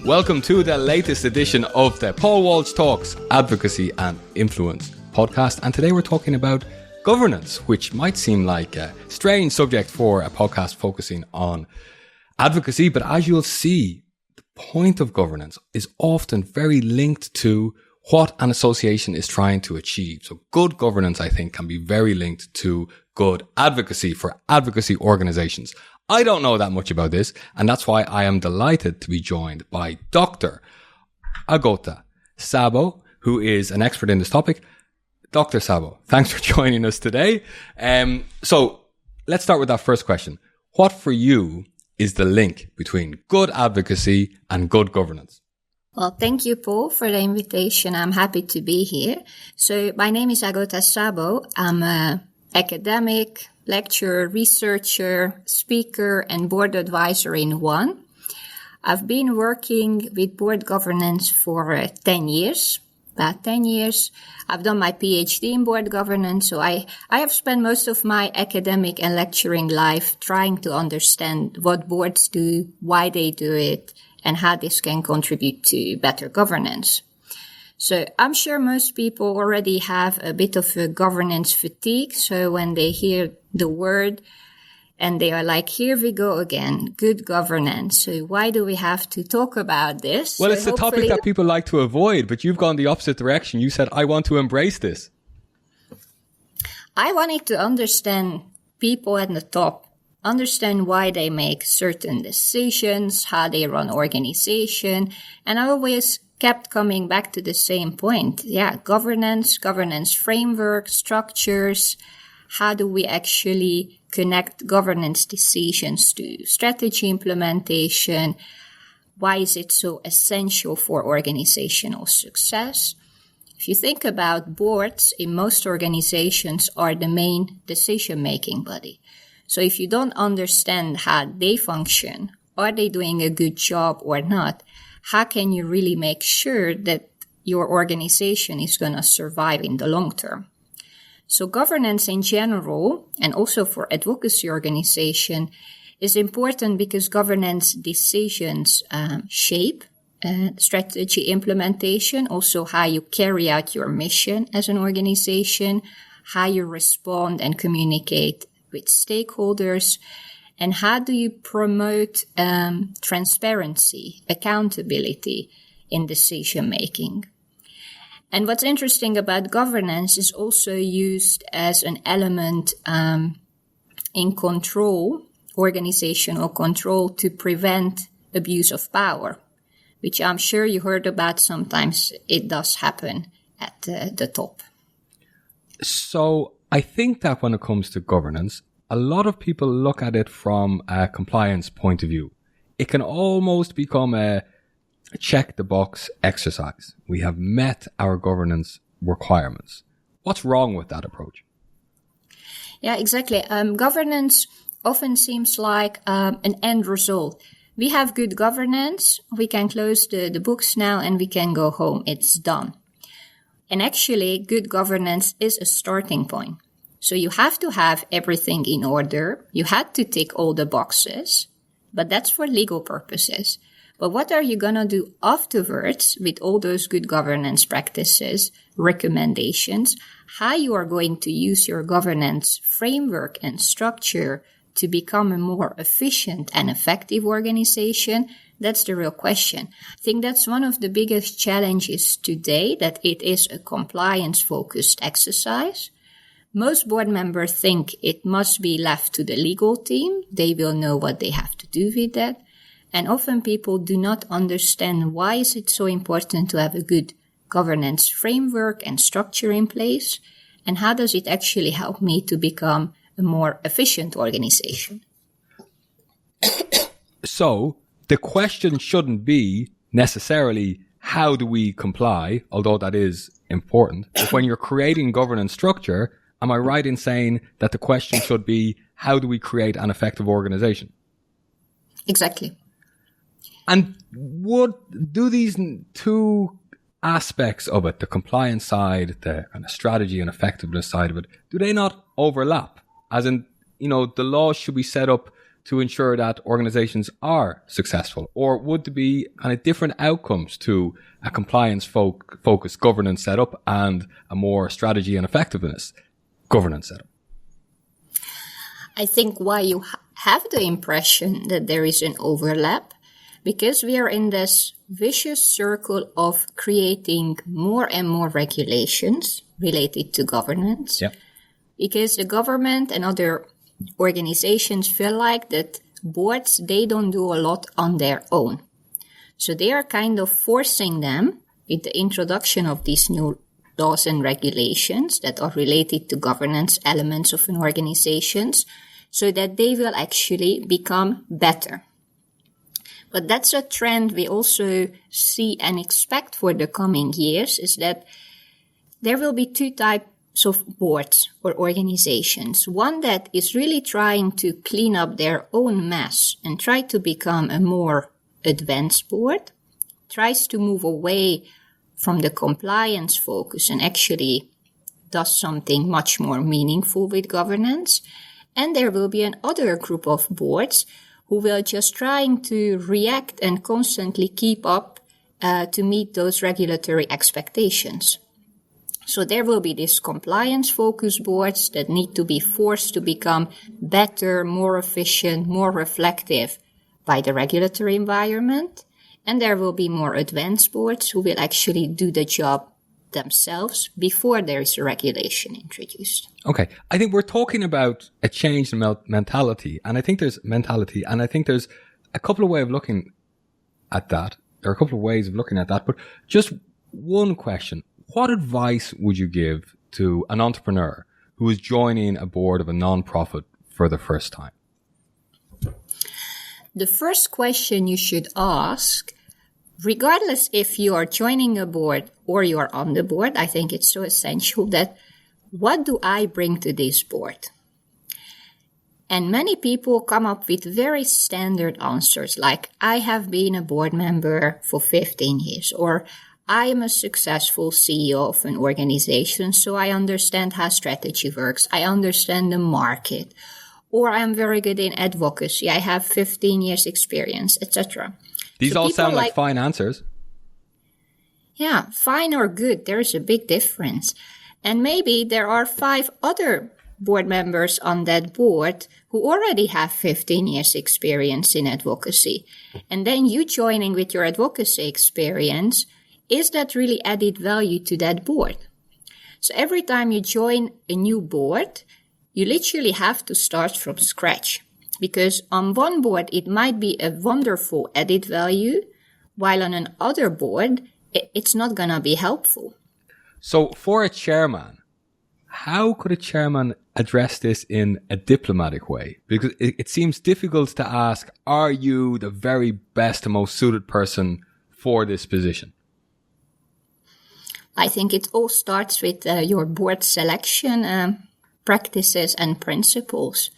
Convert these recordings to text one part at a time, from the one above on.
Welcome to the latest edition of the Paul Walsh Talks Advocacy and Influence podcast. And today we're talking about governance, which might seem like a strange subject for a podcast focusing on advocacy. But as you'll see, the point of governance is often very linked to what an association is trying to achieve. So good governance, I think, can be very linked to good advocacy for advocacy organizations. I don't know that much about this, and that's why I am delighted to be joined by Dr. Agota Szabo, who is an expert in this topic. Dr. Szabo, thanks for joining us today. So let's start with that first question. What for you is the link between good advocacy and good governance? Well, thank you, Paul, for the invitation. I'm happy to be here. So my name is Agota Szabo. I'm an academic, lecturer, researcher, speaker, and board advisor in one. I've been working with board governance for 10 years, about 10 years. I've done my PhD in board governance, so I have spent most of my academic and lecturing life trying to understand what boards do, why they do it, and how this can contribute to better governance. So I'm sure most people already have a bit of a governance fatigue. So when they hear the word and they are like, here we go again, good governance. So why do we have to talk about this? Well, it's the topic that people like to avoid, but you've gone the opposite direction. You said, I want to embrace this. I wanted to understand people at the top, understand why they make certain decisions, how they run organization. And I always kept coming back to the same point. Yeah, governance framework, structures. How do we actually connect governance decisions to strategy implementation? Why is it so essential for organizational success? If you think about boards, in most organizations are the main decision-making body. So if you don't understand how they function, are they doing a good job or not, how can you really make sure that your organization is going to survive in the long term? So governance in general, and also for advocacy organization, is important because governance decisions shape strategy implementation, also how you carry out your mission as an organization, how you respond and communicate with stakeholders, and how do you promote transparency, accountability in decision making. And what's interesting about governance is also used as an element in control, organizational control, to prevent abuse of power, which I'm sure you heard about. Sometimes it does happen at the top. So I think that when it comes to governance, a lot of people look at it from a compliance point of view. It can almost become a check the box exercise. We have met our governance requirements. What's wrong with that approach? Yeah, exactly. Governance often seems like an end result. We have good governance. We can close the books now and we can go home. It's done. And actually, good governance is a starting point. So you have to have everything in order. You had to tick all the boxes, but that's for legal purposes. But what are you going to do afterwards with all those good governance practices, recommendations, how you are going to use your governance framework and structure to become a more efficient and effective organization? That's the real question. I think that's one of the biggest challenges today, that it is a compliance-focused exercise. Most board members think it must be left to the legal team. They will know what they have to do with that. And often people do not understand why is it so important to have a good governance framework and structure in place, and how does it actually help me to become a more efficient organization. So the question shouldn't be necessarily how do we comply, although that is important. But when you're creating governance structure, am I right in saying that the question should be how do we create an effective organization? Exactly. And do these two aspects of it, the compliance side, the kind of strategy and effectiveness side of it, do they not overlap? As in, the laws should be set up to ensure that organizations are successful? Or would there be kind of different outcomes to a compliance focused governance setup and a more strategy and effectiveness governance setup? I think why you have the impression that there is an overlap, because we are in this vicious circle of creating more and more regulations related to governance. Yeah. Because the government and other organizations feel like that boards, they don't do a lot on their own. So they are kind of forcing them with the introduction of these new laws and regulations that are related to governance elements of an organization, so that they will actually become better. But that's a trend we also see and expect for the coming years, is that there will be two types of boards or organizations. One that is really trying to clean up their own mess and try to become a more advanced board, tries to move away from the compliance focus and actually does something much more meaningful with governance. And there will be another group of boards who will just trying to react and constantly keep up to meet those regulatory expectations. So there will be these compliance-focused boards that need to be forced to become better, more efficient, more reflective by the regulatory environment. And there will be more advanced boards who will actually do the job themselves before there is a regulation introduced. Okay. I think we're talking about a change in mentality. And I think there's a couple of ways of looking at that. There are a couple of ways of looking at that. But just one question. What advice would you give to an entrepreneur who is joining a board of a non-profit for the first time? The first question you should ask, regardless if you are joining a board or you are on the board, I think it's so essential that what do I bring to this board? And many people come up with very standard answers like, I have been a board member for 15 years, or I am a successful CEO of an organization, so I understand how strategy works. I understand the market. Or I'm very good in advocacy. I have 15 years experience, etc. These all sound like fine answers. Yeah, fine or good. There is a big difference. And maybe there are 5 other board members on that board who already have 15 years experience in advocacy. And then you joining with your advocacy experience, is that really added value to that board? So every time you join a new board, you literally have to start from scratch, because on one board, it might be a wonderful added value, while on another board, it's not going to be helpful. So for a chairman, how could a chairman address this in a diplomatic way? Because it seems difficult to ask, are you the very best and most suited person for this position? I think it all starts with your board selection practices and principles.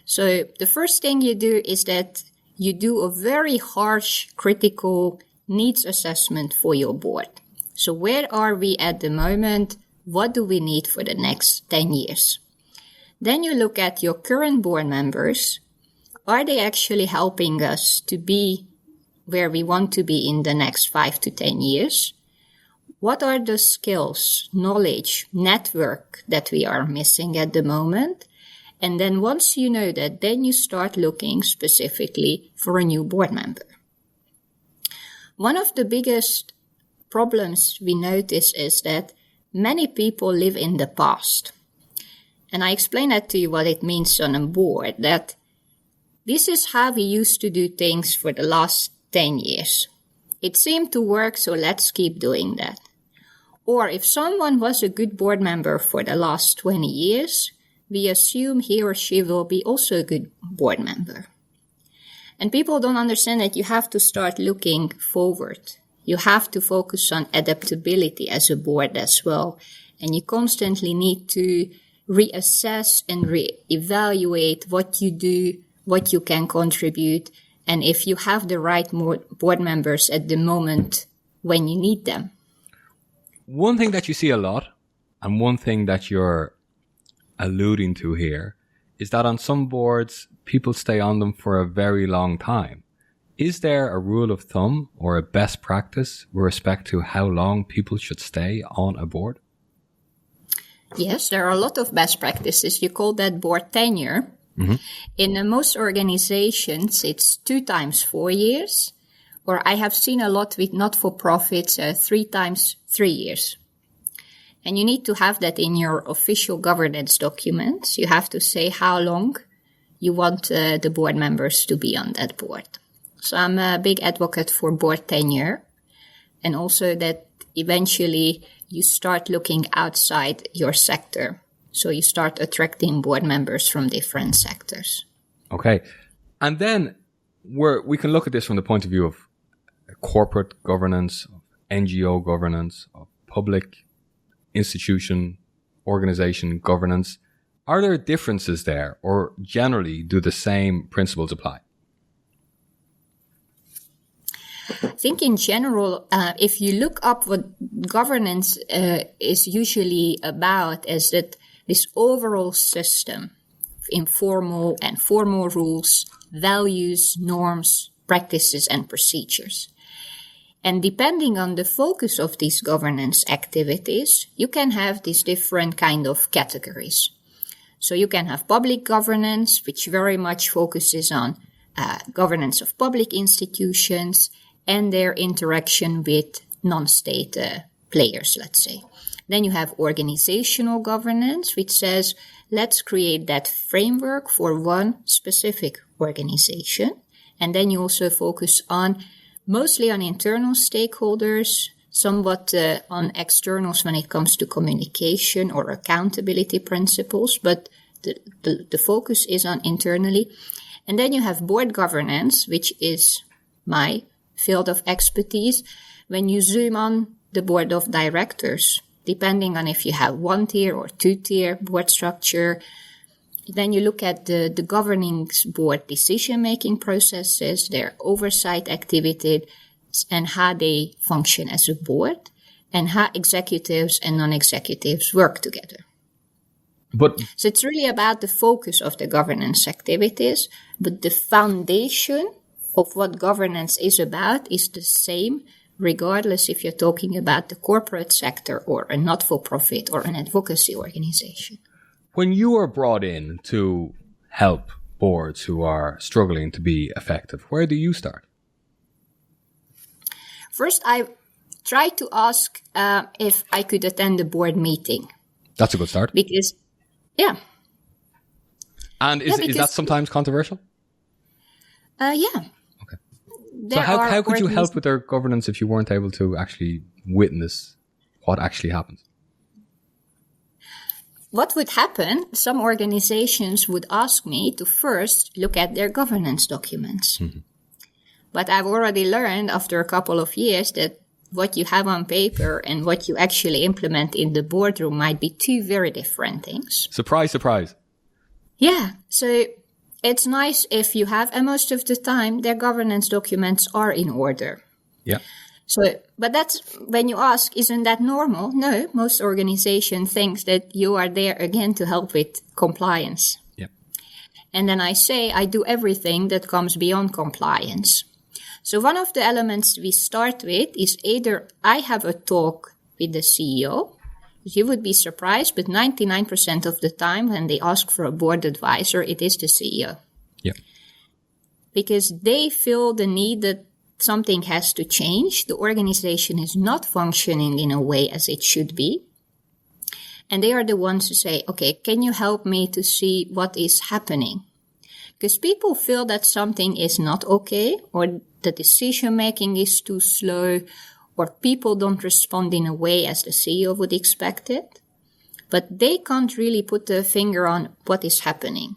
So the first thing you do is that you do a very harsh, critical needs assessment for your board. So where are we at the moment? What do we need for the next 10 years? Then you look at your current board members. Are they actually helping us to be where we want to be in the next 5 to 10 years? What are the skills, knowledge, network that we are missing at the moment? And then once you know that, then you start looking specifically for a new board member. One of the biggest problems we notice is that many people live in the past. And I explain that to you what it means on a board, that this is how we used to do things for the last 10 years. It seemed to work, so let's keep doing that. Or if someone was a good board member for the last 20 years, we assume he or she will be also a good board member. And people don't understand that you have to start looking forward. You have to focus on adaptability as a board as well. And you constantly need to reassess and reevaluate what you do, what you can contribute, and if you have the right board members at the moment when you need them. One thing that you see a lot, and one thing that you're alluding to here, is that on some boards, people stay on them for a very long time. Is there a rule of thumb or a best practice with respect to how long people should stay on a board? Yes, there are a lot of best practices. You call that board tenure. Mm-hmm. In most organizations, it's 2 times 4 years, or I have seen a lot with not-for-profits, 3 times 3 years. And you need to have that in your official governance documents. You have to say how long you want the board members to be on that board. So I'm a big advocate for board tenure, and also that eventually you start looking outside your sector. So you start attracting board members from different sectors. Okay. And then we can look at this from the point of view of corporate governance, of NGO governance, of public institution, organization governance. Are there differences there, or generally do the same principles apply? I think in general, if you look up what governance is usually about, is that this overall system of informal and formal rules, values, norms, practices, and procedures. And depending on the focus of these governance activities, you can have these different kind of categories. So you can have public governance, which very much focuses on governance of public institutions and their interaction with non-state players, let's say. Then you have organizational governance, which says, let's create that framework for one specific organization. And then you also focus mostly on internal stakeholders, somewhat on externals when it comes to communication or accountability principles, but the focus is on internally. And then you have board governance, which is my field of expertise. When you zoom on the board of directors, depending on if you have 1-tier or 2-tier board structure, then you look at the governing board decision-making processes, their oversight activities, and how they function as a board, and how executives and non-executives work together. So it's really about the focus of the governance activities, but the foundation of what governance is about is the same, regardless if you're talking about the corporate sector or a not-for-profit or an advocacy organization. When you are brought in to help boards who are struggling to be effective, where do you start? First, I try to ask if I could attend a board meeting. That's a good start. Yeah. And is that sometimes controversial? Yeah. Okay. So how could you help with their governance if you weren't able to actually witness what actually happens? What would happen, some organizations would ask me to first look at their governance documents. Mm-hmm. But I've already learned after a couple of years that what you have on paper and what you actually implement in the boardroom might be 2 very different things. Surprise, surprise. Yeah. So it's nice if you have, and most of the time, their governance documents are in order. Yeah. So, but that's when you ask, isn't that normal? No, most organizations think that you are there again to help with compliance. Yeah. And then I say, I do everything that comes beyond compliance. So one of the elements we start with is either I have a talk with the CEO. You would be surprised, but 99% of the time when they ask for a board advisor, it is the CEO. Yeah. Because they feel the need that something has to change. The organization is not functioning in a way as it should be. And they are the ones who say, okay, can you help me to see what is happening? Because people feel that something is not okay, or the decision-making is too slow, or people don't respond in a way as the CEO would expect it. But they can't really put their finger on what is happening.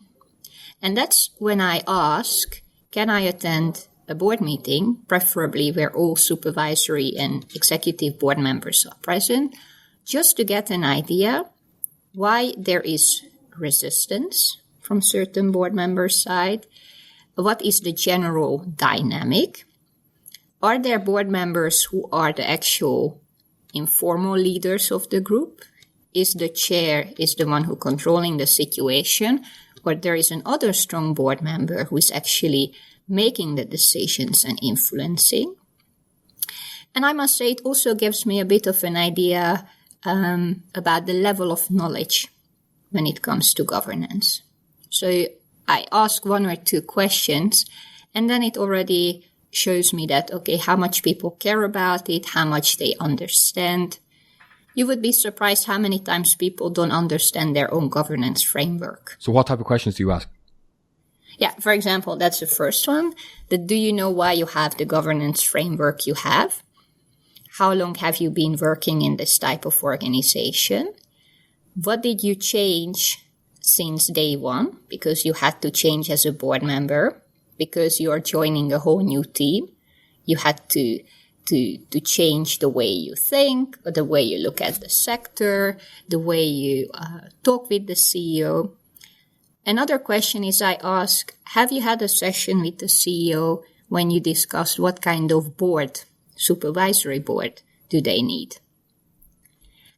And that's when I ask, can I attend a board meeting, preferably where all supervisory and executive board members are present, just to get an idea why there is resistance from certain board members' side. What is the general dynamic? Are there board members who are the actual informal leaders of the group? Is the chair the one who controlling the situation? or there is another strong board member who is actually making the decisions and influencing. And I must say, it also gives me a bit of an idea about the level of knowledge when it comes to governance. So I ask one or two questions, and then it already shows me that, okay, how much people care about it, how much they understand. You would be surprised how many times people don't understand their own governance framework. So what type of questions do you ask? Yeah, for example, that's the first one. Do you know why you have the governance framework you have? How long have you been working in this type of organization? What did you change since day one? Because you had to change as a board member, because you're joining a whole new team. You had to change the way you think, or the way you look at the sector, the way you talk with the CEO. Another question is I ask, have you had a session with the CEO when you discussed what kind of board, supervisory board, do they need?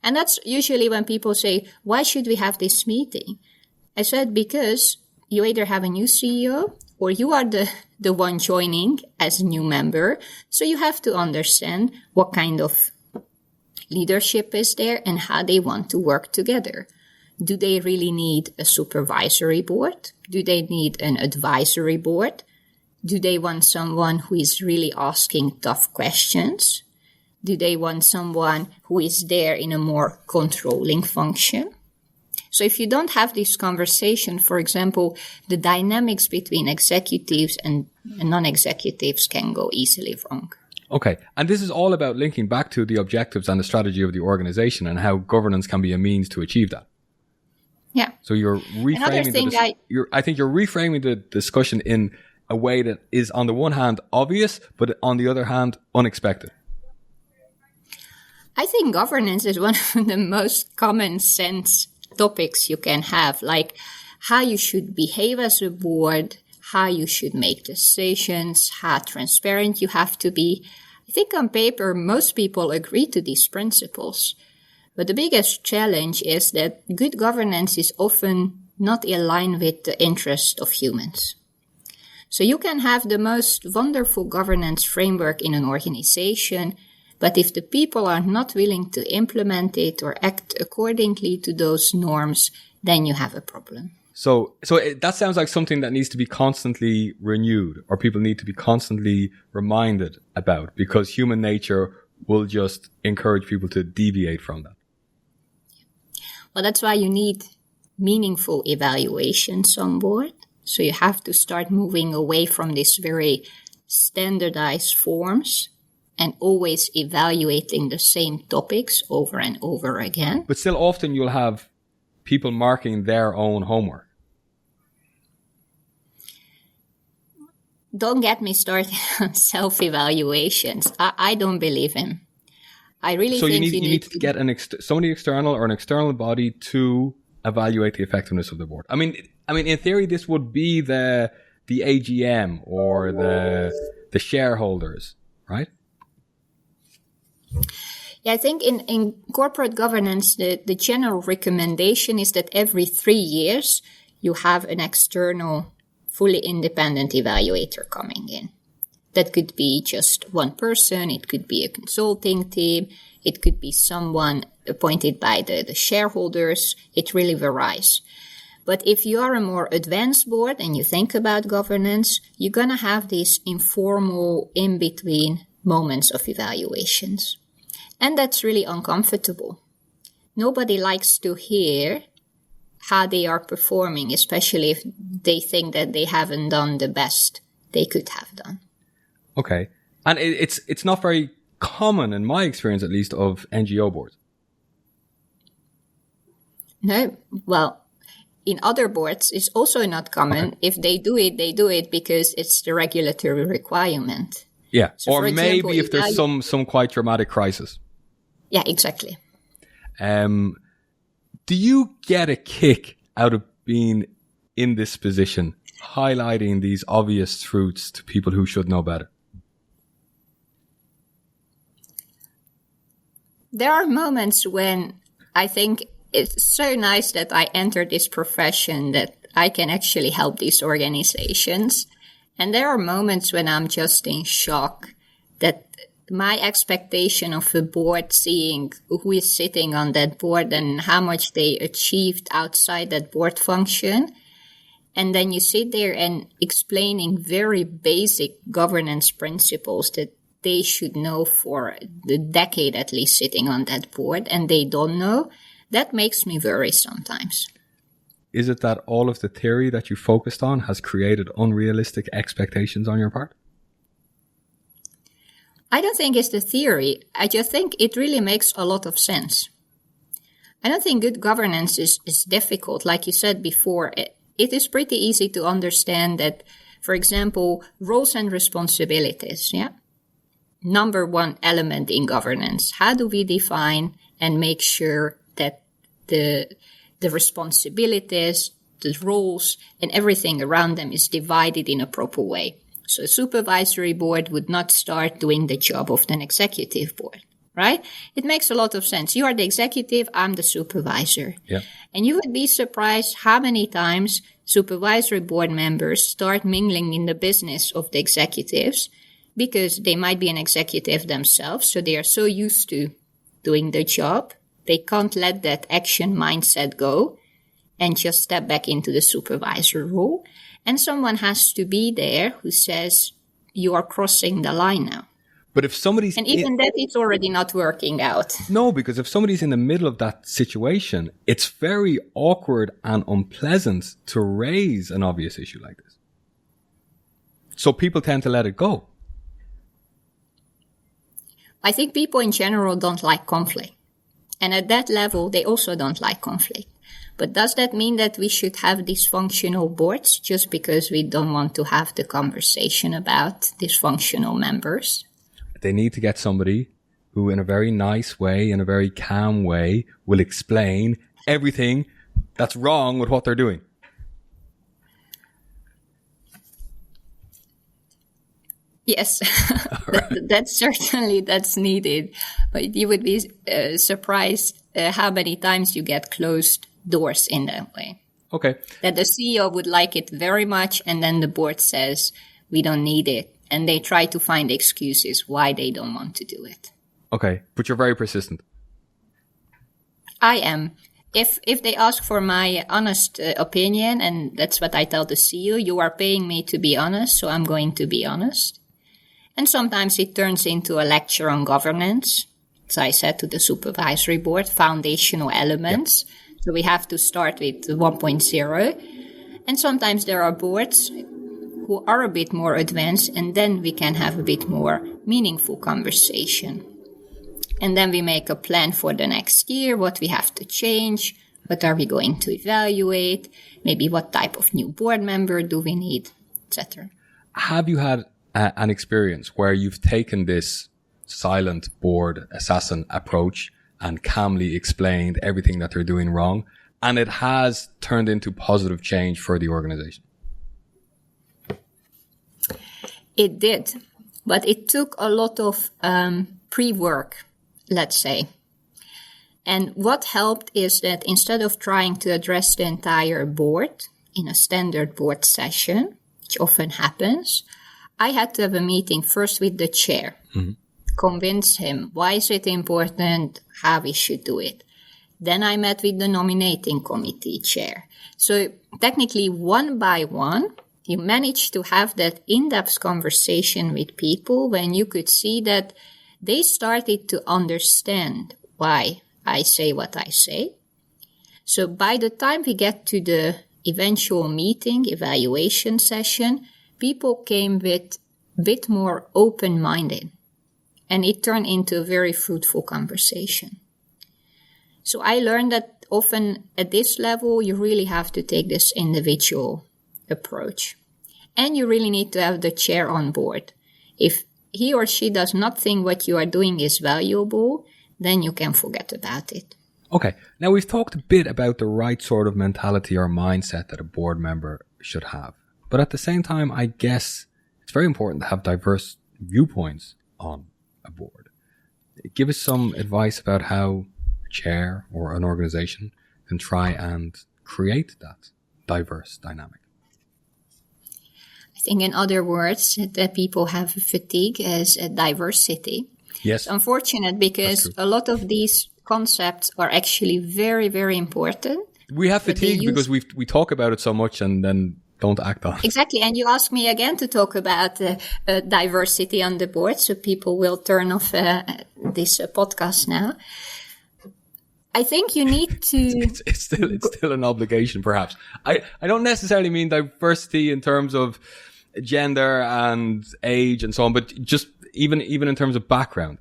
And that's usually when people say, why should we have this meeting? I said, because you either have a new CEO or you are the one joining as a new member. So you have to understand what kind of leadership is there and how they want to work together. Do they really need a supervisory board? Do they need an advisory board? Do they want someone who is really asking tough questions? Do they want someone who is there in a more controlling function? So if you don't have this conversation, for example, the dynamics between executives and non-executives can go easily wrong. Okay. And this is all about linking back to the objectives and the strategy of the organization and how governance can be a means to achieve that. Yeah. So you're reframing I think you're reframing the discussion in a way that is on the one hand obvious, but on the other hand unexpected. I think governance is one of the most common sense topics you can have, like how you should behave as a board, how you should make decisions, how transparent you have to be. I think on paper, most people agree to these principles. But the biggest challenge is that good governance is often not aligned with the interest of humans. So you can have the most wonderful governance framework in an organization, but if the people are not willing to implement it or act accordingly to those norms, then you have a problem. So that sounds like something that needs to be constantly renewed, or people need to be constantly reminded about, because human nature will just encourage people to deviate from that. Well, that's why you need meaningful evaluations on board. So you have to start moving away from these very standardized forms and always evaluating the same topics over and over again. But still often you'll have people marking their own homework. Don't get me started on self-evaluations. I don't believe in. I really think you need to get somebody external or an external body to evaluate the effectiveness of the board. I mean, in theory, this would be the AGM or the shareholders, right? Yeah, I think in corporate governance, the general recommendation is that every 3 years you have an external, fully independent evaluator coming in. That could be just one person, it could be a consulting team, it could be someone appointed by the shareholders. It really varies. But if you are a more advanced board and you think about governance, you're going to have these informal, in-between moments of evaluations. And that's really uncomfortable. Nobody likes to hear how they are performing, especially if they think that they haven't done the best they could have done. Okay. And it's not very common, in my experience at least, of NGO boards. No. Well, in other boards, it's also not common. Okay. If they do it because it's the regulatory requirement. Yeah. So or maybe if there's some quite dramatic crisis. Yeah, exactly. Do you get a kick out of being in this position, highlighting these obvious truths to people who should know better? There are moments when I think it's so nice that I entered this profession, that I can actually help these organizations. And there are moments when I'm just in shock that my expectation of the board, seeing who is sitting on that board and how much they achieved outside that board function. And then you sit there and explaining very basic governance principles that they should know for the decade at least sitting on that board, and they don't know. That makes me worry sometimes. Is it that all of the theory that you focused on has created unrealistic expectations on your part? I don't think it's the theory. I just think it really makes a lot of sense. I don't think good governance is difficult. Like you said before, it is pretty easy to understand that, for example, roles and responsibilities, yeah? Number one element in governance. How do we define and make sure that the responsibilities, the roles, and everything around them is divided in a proper way? So a supervisory board would not start doing the job of an executive board, right? It makes a lot of sense. You are the executive, I'm the supervisor. Yeah. And you would be surprised how many times supervisory board members start mingling in the business of the executives because they might be an executive themselves. So they are so used to doing the job. They can't let that action mindset go and just step back into the supervisor role. And someone has to be there who says, you are crossing the line now. But if somebody's... And even that is already not working out. No, because if somebody's in the middle of that situation, it's very awkward and unpleasant to raise an obvious issue like this. So people tend to let it go. I think people in general don't like conflict. And at that level, they also don't like conflict. But does that mean that we should have dysfunctional boards just because we don't want to have the conversation about dysfunctional members? They need to get somebody who, in a very nice way, in a very calm way, will explain everything that's wrong with what they're doing. Yes, that's needed. But you would be surprised how many times you get closed doors in that way. Okay. That the CEO would like it very much, and then the board says, we don't need it. And they try to find excuses why they don't want to do it. Okay, but you're very persistent. I am. If they ask for my honest opinion, and that's what I tell the CEO, you are paying me to be honest, so I'm going to be honest. And sometimes it turns into a lecture on governance. As I said to the supervisory board, foundational elements. Yeah. So we have to start with 1.0. And sometimes there are boards who are a bit more advanced, and then we can have a bit more meaningful conversation. And then we make a plan for the next year, what we have to change, what are we going to evaluate, maybe what type of new board member do we need, etc. Have you had an experience where you've taken this silent board assassin approach and calmly explained everything that they're doing wrong, and it has turned into positive change for the organization? It did, but it took a lot of pre-work, let's say. And what helped is that instead of trying to address the entire board in a standard board session, which often happens, I had to have a meeting first with the chair, convince him why is it important, how we should do it. Then I met with the nominating committee chair. So technically, one by one, you managed to have that in-depth conversation with people when you could see that they started to understand why I say what I say. So by the time we get to the eventual meeting, evaluation session, people came with a bit more open-minded, and it turned into a very fruitful conversation. So I learned that often at this level, you really have to take this individual approach. And you really need to have the chair on board. If he or she does not think what you are doing is valuable, then you can forget about it. Okay. Now, we've talked a bit about the right sort of mentality or mindset that a board member should have. But at the same time, I guess it's very important to have diverse viewpoints on a board. Give us some advice about how a chair or an organization can try and create that diverse dynamic? I think, in other words, that people have fatigue as a diversity. Yes. It's unfortunate because a lot of these concepts are actually very, very important. We have fatigue because we talk about it so much and then don't act on it. Exactly. And you ask me again to talk about diversity on the board, so people will turn off this podcast now. I think you need to... It's still an obligation, perhaps. I don't necessarily mean diversity in terms of gender and age and so on, but just even in terms of background.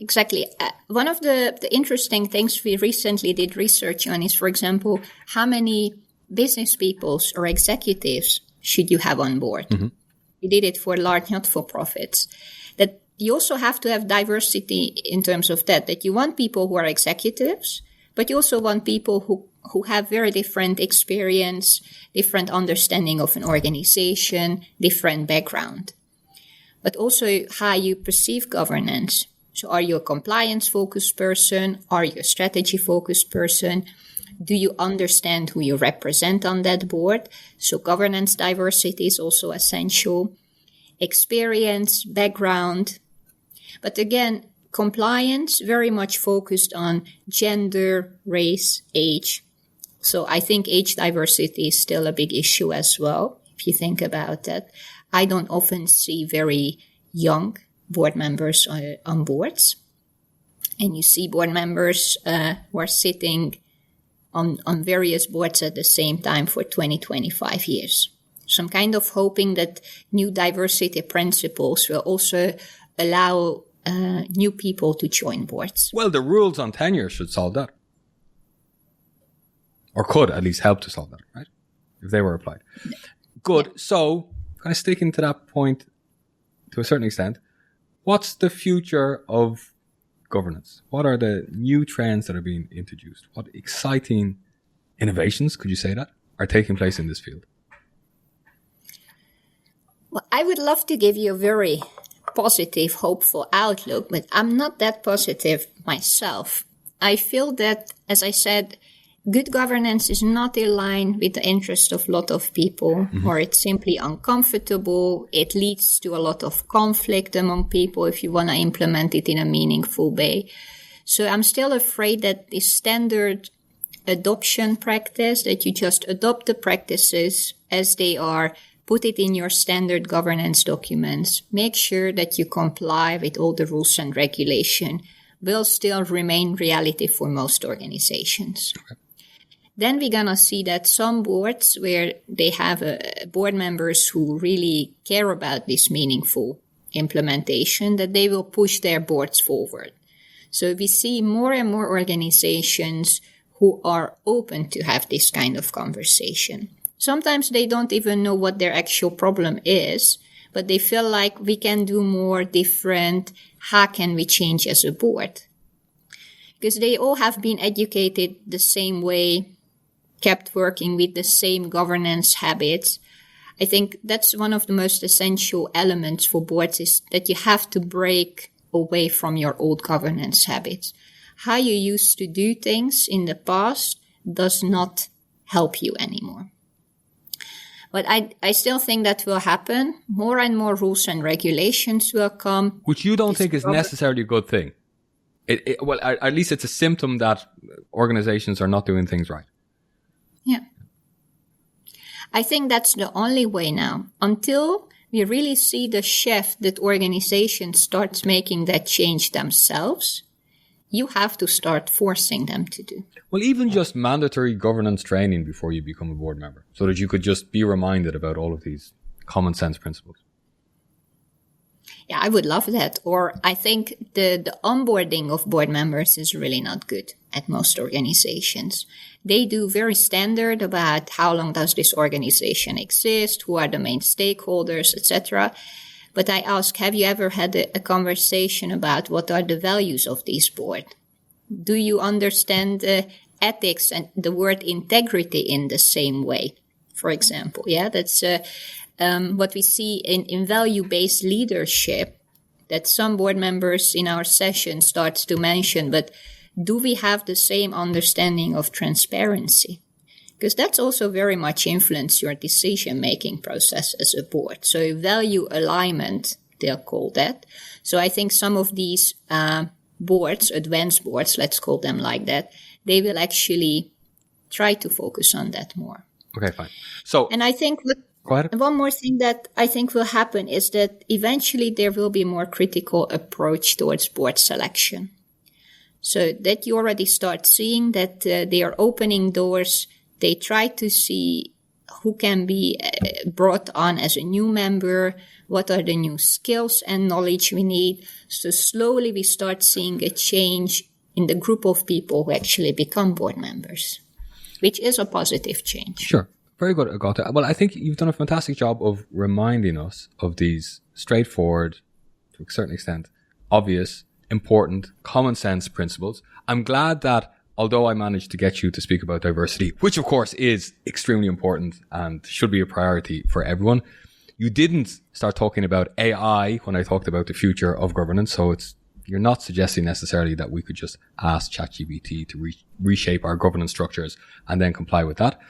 Exactly. One of the interesting things we recently did research on is, for example, how many business people or executives should you have on board? Mm-hmm. We did it for large not-for-profits. That you also have to have diversity in terms of that you want people who are executives, but you also want people who have very different experience, different understanding of an organization, different background. But also how you perceive governance. So are you a compliance-focused person? Are you a strategy-focused person? Do you understand who you represent on that board? So governance diversity is also essential. Experience, background. But again, compliance very much focused on gender, race, age. So I think age diversity is still a big issue as well, if you think about that. I don't often see very young board members on boards. And you see board members who are sitting on various boards at the same time for 20, 25 years. So I'm kind of hoping that new diversity principles will also allow new people to join boards. Well, the rules on tenure should solve that. Or could at least help to solve that, right? If they were applied. Good. Yeah. So, kind of sticking to that point to a certain extent, what's the future of governance? What are the new trends that are being introduced? What exciting innovations, could you say that, are taking place in this field? Well, I would love to give you a very positive, hopeful outlook, but I'm not that positive myself. I feel that, as I said, good governance is not in line with the interest of a lot of people, or it's simply uncomfortable. It leads to a lot of conflict among people if you want to implement it in a meaningful way. So I'm still afraid that the standard adoption practice, that you just adopt the practices as they are, put it in your standard governance documents, make sure that you comply with all the rules and regulation, will still remain reality for most organizations. Okay. Then we're going to see that some boards where they have board members who really care about this meaningful implementation, that they will push their boards forward. So we see more and more organizations who are open to have this kind of conversation. Sometimes they don't even know what their actual problem is, but they feel like we can do more different. How can we change as a board? Because they all have been educated the same way, kept working with the same governance habits. I think that's one of the most essential elements for boards, is that you have to break away from your old governance habits. How you used to do things in the past does not help you anymore. But I still think that will happen. More and more rules and regulations will come. Which you don't think is necessarily a good thing. Well, at least it's a symptom that organizations are not doing things right. Yeah. I think that's the only way now. Until we really see the shift that organizations start making that change themselves, you have to start forcing them to do. Well, even just mandatory governance training before you become a board member, so that you could just be reminded about all of these common sense principles. Yeah, I would love that. Or I think the onboarding of board members is really not good at most organizations. They do very standard about how long does this organization exist, who are the main stakeholders, etc. But I ask, have you ever had a conversation about what are the values of this board? Do you understand ethics and the word integrity in the same way? For example, yeah, that's what we see in value-based leadership, that some board members in our session starts to mention, but do we have the same understanding of transparency? because that's also very much influence your decision-making process as a board. So value alignment, they'll call that. So I think some of these boards, advanced boards, let's call them like that, they will actually try to focus on that more. Okay, fine. So, and I think one more thing that I think will happen is that eventually there will be more critical approach towards board selection. So that you already start seeing that they are opening doors. They try to see who can be brought on as a new member, what are the new skills and knowledge we need. So slowly we start seeing a change in the group of people who actually become board members, which is a positive change. Sure. Very good, Agota. Well, I think you've done a fantastic job of reminding us of these straightforward, to a certain extent, obvious, important, common sense principles. I'm glad that although I managed to get you to speak about diversity, which of course is extremely important and should be a priority for everyone, you didn't start talking about AI when I talked about the future of governance. So you're not suggesting necessarily that we could just ask ChatGPT to reshape our governance structures and then comply with that.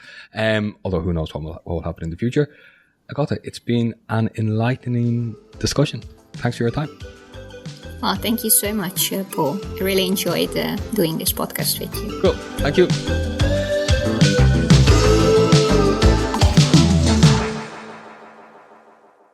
Although who knows what will happen in the future. Agota, it's been an enlightening discussion. Thanks for your time. Oh, thank you so much, Paul. I really enjoyed doing this podcast with you. Cool. Thank you.